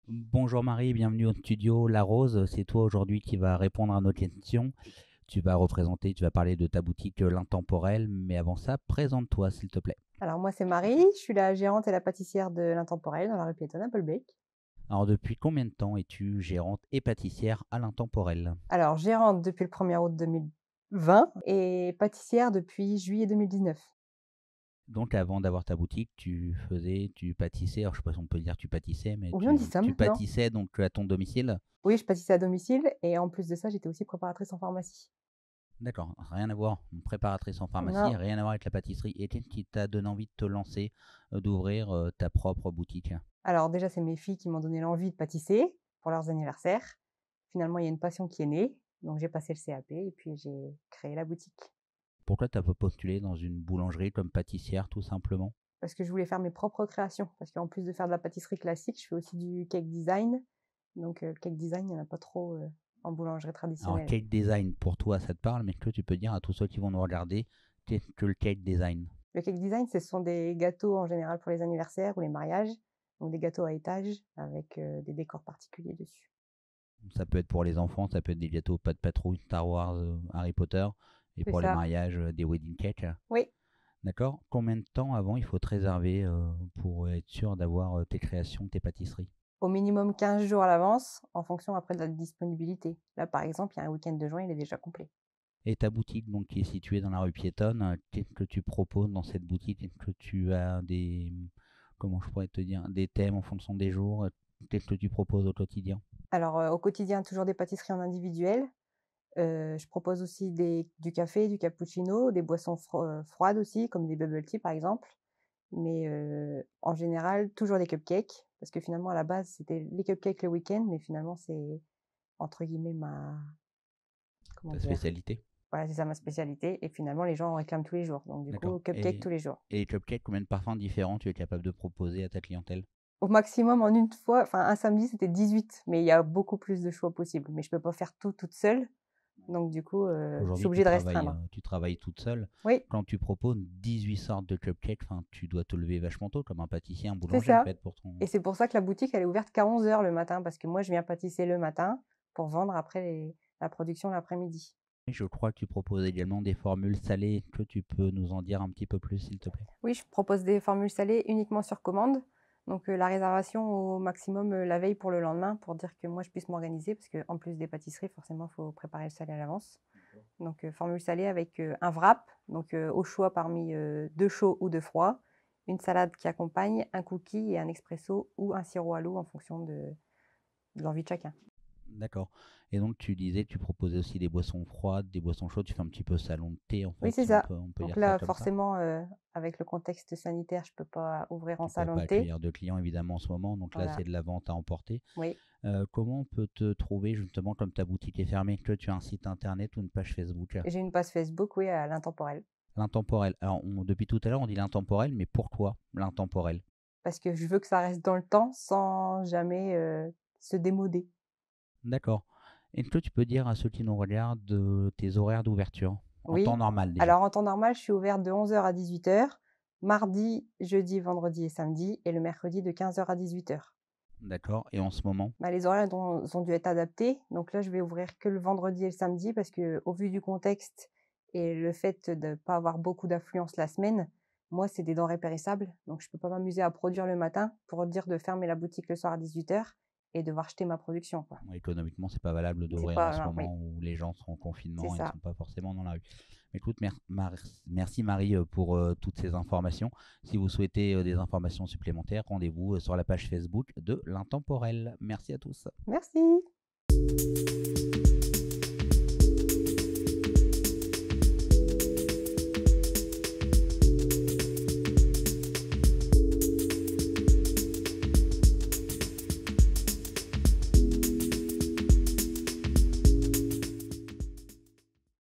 Bonjour Marie, bienvenue au studio La Rose. C'est toi aujourd'hui qui va répondre à nos questions. Tu vas parler de ta boutique L'Intemporel, mais avant ça, présente-toi s'il te plaît. Alors moi, c'est Marie, je suis la gérante et la pâtissière de l'Intemporel dans la rue piétonne à Bolbec. Alors depuis combien de temps es-tu gérante et pâtissière à L'Intemporel? Alors gérante depuis le 1er août 2020 et pâtissière depuis juillet 2019. Donc avant d'avoir ta boutique, tu pâtissais, alors je sais pas si on peut dire tu pâtissais, mais Oui, on dit ça tu maintenant. pâtissais donc à ton domicile? Oui, je pâtissais à domicile et en plus de ça, j'étais aussi préparatrice en pharmacie. D'accord, rien à voir, préparatrice en pharmacie, Non. rien à voir avec la pâtisserie. Et qu'est-ce qui t'a donné envie de te lancer, d'ouvrir ta propre boutique? Alors déjà, c'est mes filles qui m'ont donné l'envie de pâtisser pour leurs anniversaires. Finalement, il y a une passion qui est née, donc j'ai passé le CAP et puis j'ai créé la boutique. Pourquoi t'as pas postulé dans une boulangerie comme pâtissière tout simplement? Parce que je voulais faire mes propres créations. Parce qu'en plus de faire de la pâtisserie classique, je fais aussi du cake design. Donc, cake design, il n'y en a pas trop en boulangerie Alors, traditionnelle. cake design, pour toi, ça te parle, mais que tu peux dire à tous ceux qui vont nous regarder, qu'est-ce que le cake design? Le cake design, ce sont des gâteaux en général pour les anniversaires ou les mariages. Donc, des gâteaux à étage avec des décors particuliers dessus. Ça peut être pour les enfants, ça peut être des gâteaux pas de patrouille, Star Wars, Harry Potter, et C'est pour les ça. mariages, des wedding cakes. Oui. D'accord? Combien de temps avant il faut te réserver pour être sûr d'avoir tes créations, tes pâtisseries? Au minimum 15 jours à l'avance, en fonction après de la disponibilité. Là, par exemple, il y a un week-end de juin, il est déjà complet. Et ta boutique, donc, qui est située dans la rue piétonne, qu'est-ce que tu proposes dans cette boutique? Est-ce que tu as des, comment je pourrais te dire, des thèmes en fonction des jours? Qu'est-ce que tu proposes au quotidien? Alors, au quotidien, toujours des pâtisseries en individuel. Je propose aussi du café, du cappuccino, des boissons froides aussi, comme des bubble tea par exemple. Mais en général, toujours des cupcakes, parce que finalement à la base, c'était les cupcakes le week-end, mais finalement c'est entre guillemets ma comment Ta dire? spécialité? Voilà, c'est ça ma spécialité et finalement les gens en réclament tous les jours. Donc du D'accord. coup, cupcakes tous les jours. Et les cupcakes, combien de parfums différents tu es capable de proposer à ta clientèle? Au maximum en une fois, enfin un samedi, c'était 18, mais il y a beaucoup plus de choix possibles. Mais je peux pas faire tout toute seule, donc du coup, je suis Aujourd'hui, obligée de restreindre. tu travailles toute seule. Oui, Quand tu proposes 18 sortes de cupcakes, enfin, tu dois te lever vachement tôt, comme un pâtissier, un c'est boulanger, en ça. fait, pour ton. Et c'est pour ça que la boutique, elle est ouverte qu'à 11 heures le matin, parce que moi, je viens pâtisser le matin pour vendre après la production l'après-midi. Et je crois que tu proposes également des formules salées. Que tu peux nous en dire un petit peu plus, s'il te plaît? Oui, je propose des formules salées uniquement sur commande. Donc, la réservation au maximum la veille pour le lendemain, pour dire que moi, je puisse m'organiser, parce qu'en plus des pâtisseries, forcément, il faut préparer le salé à l'avance. Donc, formule salée avec un wrap, donc au choix parmi 2 chauds ou 2 froids, une salade qui accompagne, un cookie et un expresso ou un sirop à l'eau en fonction de l'envie de chacun. D'accord. Et donc, tu disais que tu proposais aussi des boissons froides, des boissons chaudes. Tu fais un petit peu salon de thé, en Oui, fait, c'est si ça. on peut Donc dire ça là, comme ça. forcément, avec le contexte sanitaire, je peux pas ouvrir en Tu peux salon de pas thé. accueillir de clients, évidemment, en ce moment. Donc là, Voilà, c'est de la vente à emporter. oui. Comment on peut te trouver, justement, comme ta boutique est fermée, que tu as un site internet ou une page Facebook? J'ai une page Facebook, oui, à l'intemporel. L'intemporel. Alors, depuis tout à l'heure, on dit l'intemporel, mais pourquoi l'intemporel? Parce que je veux que ça reste dans le temps sans jamais, se démoder. D'accord. Est-ce que tu peux dire à ceux qui nous regardent tes horaires d'ouverture en temps Oui. normal déjà? Alors en temps normal, je suis ouverte de 11 heures à 18 heures, mardi, jeudi, vendredi et samedi et le mercredi de 15 heures à 18 heures. D'accord. Et en ce moment? Bah, les horaires ont dû être adaptés, donc là, je vais ouvrir que le vendredi et le samedi parce que au vu du contexte et le fait de pas avoir beaucoup d'affluence la semaine, moi, c'est des denrées périssables, donc je peux pas m'amuser à produire le matin pour dire de fermer la boutique le soir à 18 heures et devoir jeter ma production, quoi. Économiquement, c'est pas valable C'est d'ouvrir en pas ce non, oui, moment où les gens sont en c'est confinement et ne ça. sont pas forcément dans la rue. Écoute, merci Marie pour toutes ces informations. Si vous souhaitez des informations supplémentaires, rendez-vous sur la page Facebook de l'Intemporel. Merci à tous. Merci.